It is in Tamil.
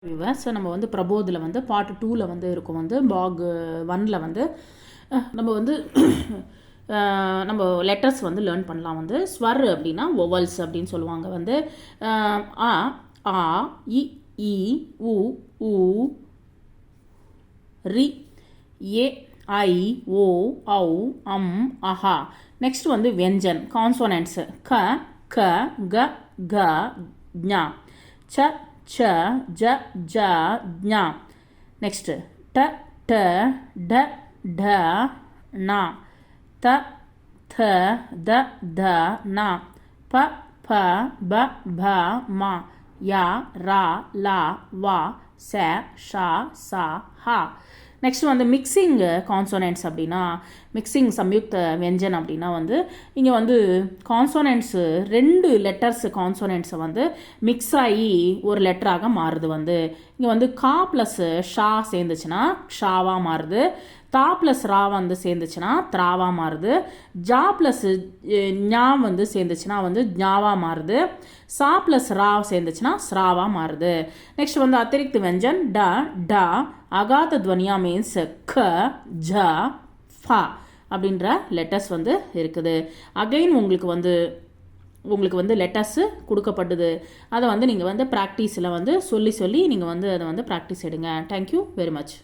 வியூவர்ஸ் நம்ம வந்து பிரபோதில் வந்து பார்ட் 2ல் வந்து இருக்கும் வந்து பாக் 1ல் வந்து நம்ம வந்து நம்ம லெட்டர்ஸ் வந்து லேர்ன் பண்ணலாம் வந்து ஸ்வர் அப்படின்னா ஒவல்ஸ் அப்படின்னு சொல்லுவாங்க வந்து ஆ ஆ இ ஈ உ ஊ ரி ஏ ஐ ஓ ஔ அம் அஹா. நெக்ஸ்ட் வந்து வெஞ்சன் கான்சோனன்ட்ஸு க க க க ஞ ச च ज ज ज्ञ. नेक्स्ट ट ट ड ढ न त थ द ध न प फ ब भ म य र ल व स ஷ ச ஹ. நெக்ஸ்ட் வந்து மிக்சிங் கான்சோனன்ட்ஸ் அப்படின்னா மிக்சிங் சம்யுக்த வெஞ்சன் அப்படின்னா வந்து இங்கே வந்து கான்சோனன்ட்ஸு 2 லெட்டர்ஸ் கான்சோனன்ட்ஸை வந்து மிக்ஸ் ஆகி ஒரு லெட்டராக மாறுது வந்து இங்கே வந்து கா ப்ளஸ் ஷா சேர்ந்துச்சுன்னா ஷாவாக மாறுது, தா ப்ளஸ் ரா வந்து சேர்ந்துச்சுன்னா திராவாக மாறுது, ஜா ப்ளஸ் ஞா வந்து சேர்ந்துச்சுன்னா வந்து ஜாவாக மாறுது, சா ப்ளஸ் ரா சேர்ந்துச்சுன்னா ஸ்ராவாக மாறுது. நெக்ஸ்ட் வந்து அத்திரிக்த் வெஞ்சன் ட ட அகாத துவனியா மீன்ஸ் க ஜ ஃப அப்படின்ற லெட்டர்ஸ் வந்து இருக்குது. அகைன் உங்களுக்கு வந்து லெட்டர்ஸு கொடுக்கப்படுது. அதை வந்து நீங்கள் வந்து ப்ராக்டிஸில் வந்து சொல்லி நீங்கள் வந்து அதை வந்து ப்ராக்டிஸ் எடுங்க. Thank you very much.